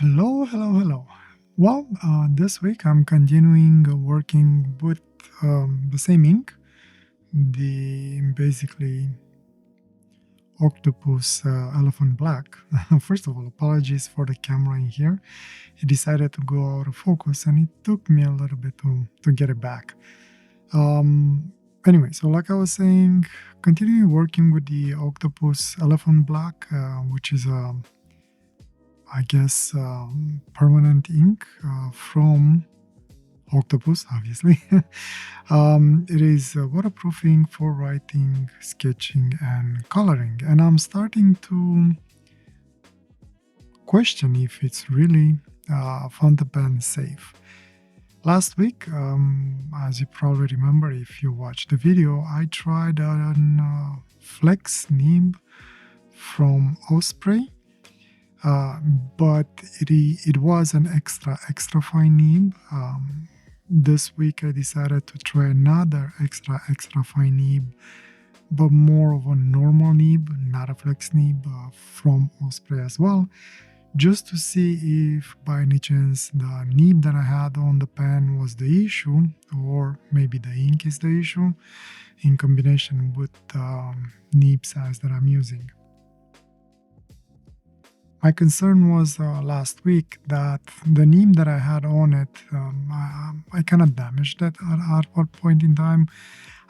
Hello, hello, hello. Well, this week I'm continuing working with the same ink, the basically Octopus Elephant Black. First of all, apologies for the camera in here. It decided to go out of focus and it took me a little bit to get it back. Anyway, so like I was saying, continuing working with the Octopus Elephant Black, which is a I guess, permanent ink from Octopus, obviously. It is waterproofing for writing, sketching, and coloring. And I'm starting to question if it's really fountain pen safe. Last week, as you probably remember if you watched the video, I tried an flex nib from Osprey. But it was an extra fine nib. This week I decided to try another extra fine nib, but more of a normal nib, not a flex nib, from Osprey as well, just to see if by any chance the nib that I had on the pen was the issue, or maybe the ink is the issue, in combination with the nib size that I'm using. My concern was last week that the nib that I had on it, I kind of damaged it at one point in time.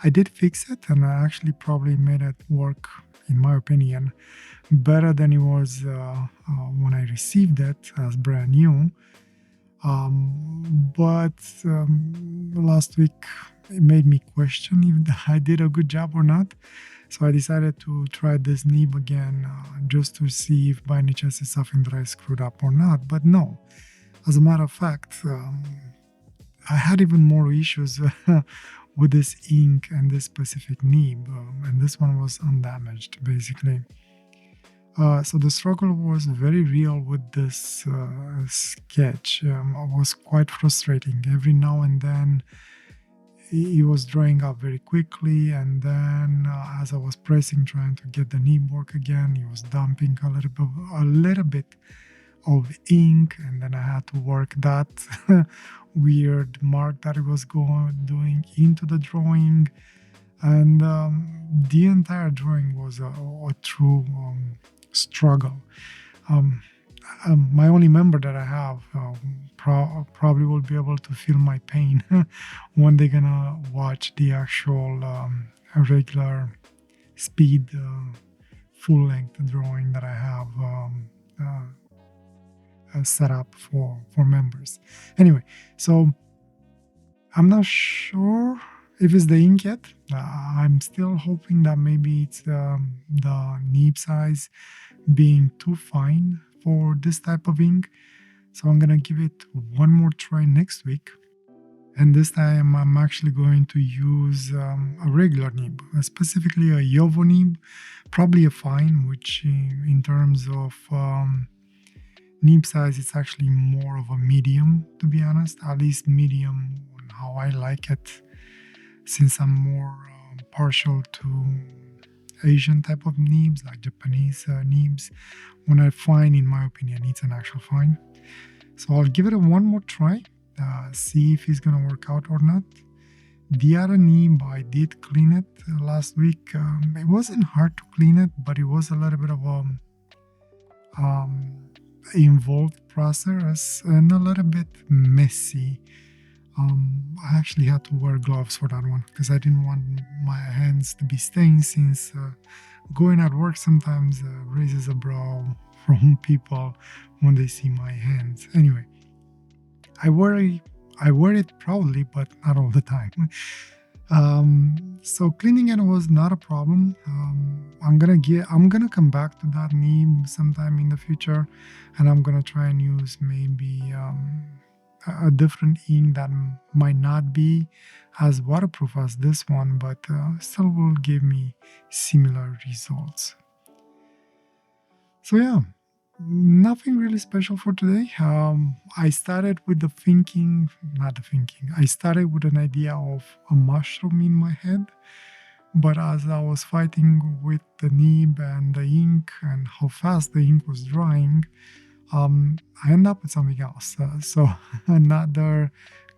I did fix it and I actually probably made it work, in my opinion, better than it was when I received it as brand new. But last week it made me question if I did a good job or not. So I decided to try this nib again just to see if by any chance it's something that I screwed up or not. But no, as a matter of fact, I had even more issues with this ink and this specific nib, and this one was undamaged basically. So the struggle was very real with this sketch. It was quite frustrating. Every now and then it was drying up very quickly, and then as I was pressing, trying to get the nib work again, it was dumping a little bit of ink, and then I had to work that weird mark that it was doing into the drawing, and the entire drawing was a true struggle. My only member that I have probably will be able to feel my pain when they're gonna watch the actual regular speed full length drawing that I have set up for members. Anyway, so I'm not sure if it's the ink yet. I'm still hoping that maybe it's the nib size being too fine for this type of ink. So I'm gonna give it one more try next week. And this time I'm actually going to use a regular nib, specifically a Yovo nib, probably a fine, which in terms of nib size, it's actually more of a medium, to be honest, at least medium on how I like it, since I'm more partial to Asian type of nibs, like Japanese nibs. When I find, in my opinion, it's an actual fine. So I'll give it one more try, see if it's gonna work out or not. The other nib, I did clean it last week. It wasn't hard to clean it, but it was a little bit of a involved process and a little bit messy. I actually had to wear gloves for that one because I didn't want my hands to be stained, since going at work sometimes raises a brow from people when they see my hands. Anyway, I wear it proudly, but not all the time. So cleaning it was not a problem. I'm gonna come back to that nib sometime in the future, and I'm gonna try and use maybe a different ink that might not be as waterproof as this one, but still will give me similar results. So yeah, nothing really special for today. I started with I started with an idea of a mushroom in my head, but as I was fighting with the nib and the ink and how fast the ink was drying, I end up with something else. So another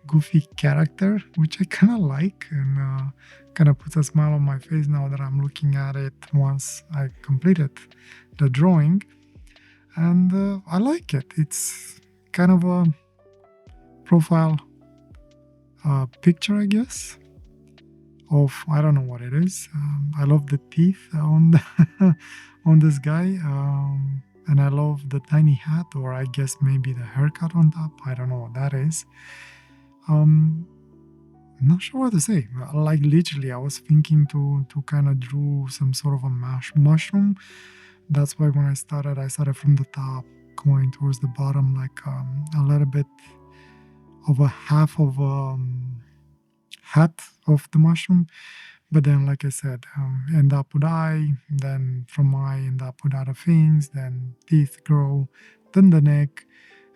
goofy character, which I kind of like, and kind of puts a smile on my face now that I'm looking at it once I completed the drawing. And I like it. It's kind of a profile picture, I guess, of I don't know what it is. I love the teeth on on this guy, and I love the tiny hat, or I guess maybe the haircut on top. I don't know what that is. I'm not sure what to say. Like literally, I was thinking to kind of draw some sort of a mushroom. That's why when I started from the top, going towards the bottom, like a little bit of a half of hat of the mushroom. But then, like I said, end up with eye, then from eye end up with other things, then teeth grow, then the neck,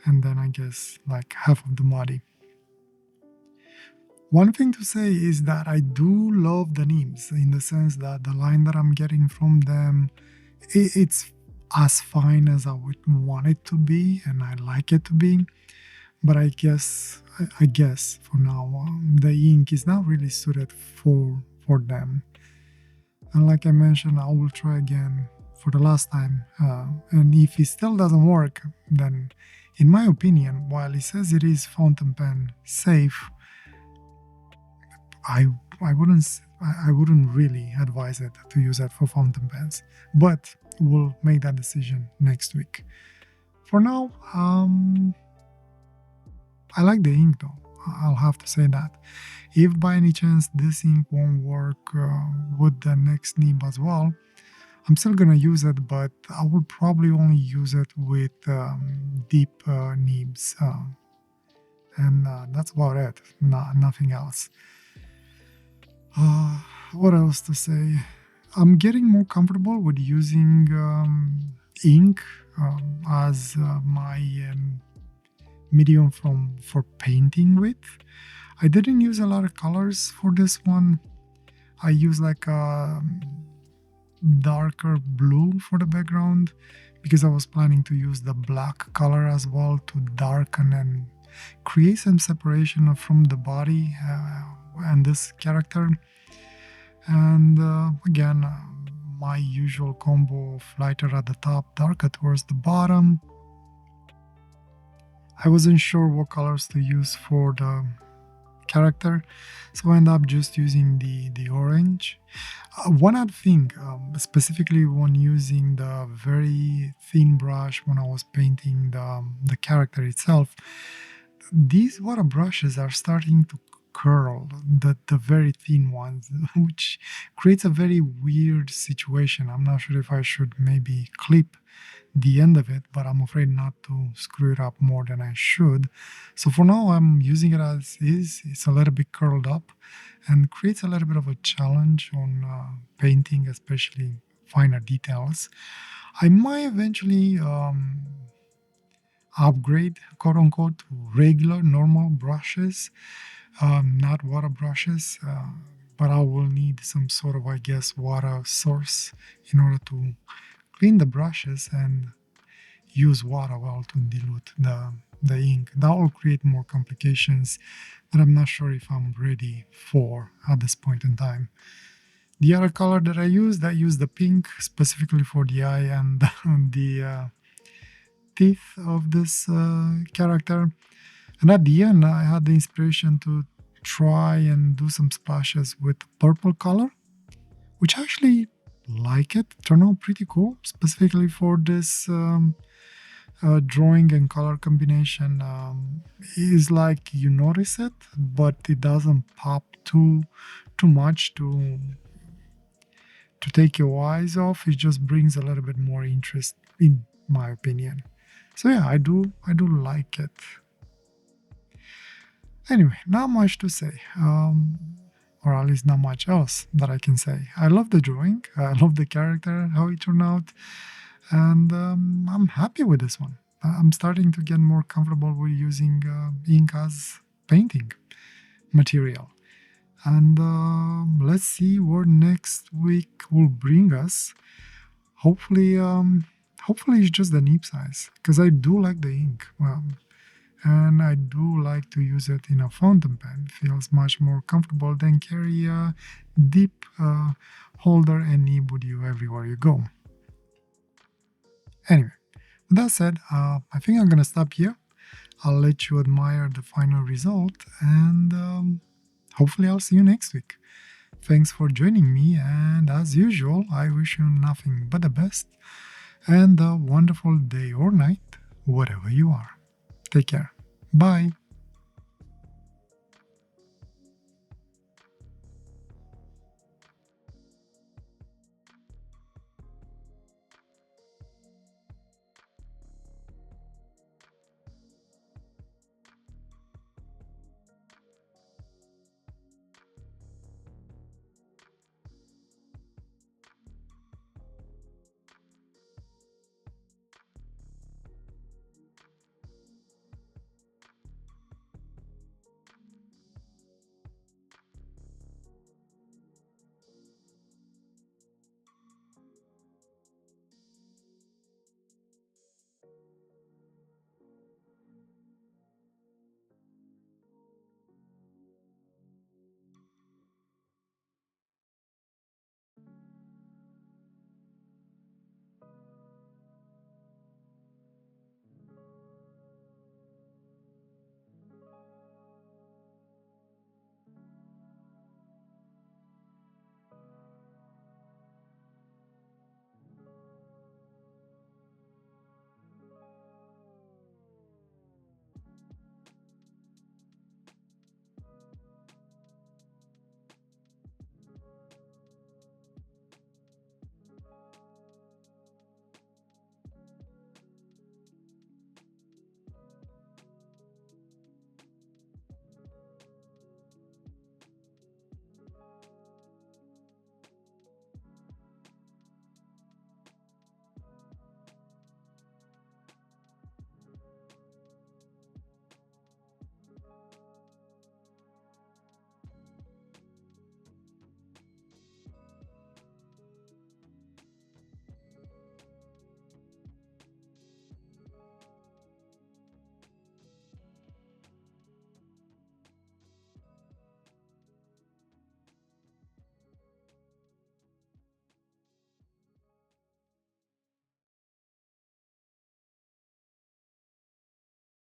and then I guess like half of the body. One thing to say is that I do love the names in the sense that the line that I'm getting from them, it's as fine as I would want it to be, and I like it to be. But I guess for now, the ink is not really suited for them. And like I mentioned, I will try again for the last time. And if it still doesn't work, then in my opinion, while it says it is fountain pen safe, I wouldn't really advise it to use it for fountain pens. But we'll make that decision next week. For now, I like the ink though. I'll have to say that. If by any chance this ink won't work with the next nib as well, I'm still gonna use it, but I will probably only use it with deep nibs, and that's about it. Nothing else. What else to say? I'm getting more comfortable with using ink as my medium for painting with. I didn't use a lot of colors for this one. I used like a darker blue for the background because I was planning to use the black color as well to darken and create some separation from the body and this character. And again, my usual combo of lighter at the top, darker towards the bottom. I wasn't sure what colors to use for the character, so I ended up just using the orange. One other thing, specifically when using the very thin brush when I was painting the character itself, these water brushes are starting to curl, the very thin ones, which creates a very weird situation. I'm not sure if I should maybe clip the end of it, but I'm afraid not to screw it up more than I should. So for now, I'm using it as is. It's a little bit curled up and creates a little bit of a challenge on painting, especially finer details. I might eventually upgrade, quote unquote, to regular, normal brushes, not water brushes, but I will need some sort of, I guess, water source in order to clean the brushes and use water well to dilute the ink. That will create more complications that I'm not sure if I'm ready for at this point in time. The other color that I used the pink specifically for the eye and the teeth of this character. And at the end, I had the inspiration to try and do some splashes with purple color, which actually like it. Turned out pretty cool, specifically for this drawing and color combination. Is like you notice it, but it doesn't pop too much to take your eyes off. It just brings a little bit more interest, in my opinion. So yeah, I do like it. Anyway, not much to say. Or at least not much else that I can say. I love the drawing. I love the character, how it turned out. And I'm happy with this one. I'm starting to get more comfortable with using ink as painting material. And let's see what next week will bring us. Hopefully, hopefully it's just the nib size, because I do like the ink. And I do like to use it in a fountain pen. It feels much more comfortable than carry a deep holder and nib with you everywhere you go. Anyway, with that said, I think I'm gonna stop here. I'll let you admire the final result, and hopefully I'll see you next week. Thanks for joining me, and as usual, I wish you nothing but the best and a wonderful day or night, wherever you are. Take care. Bye.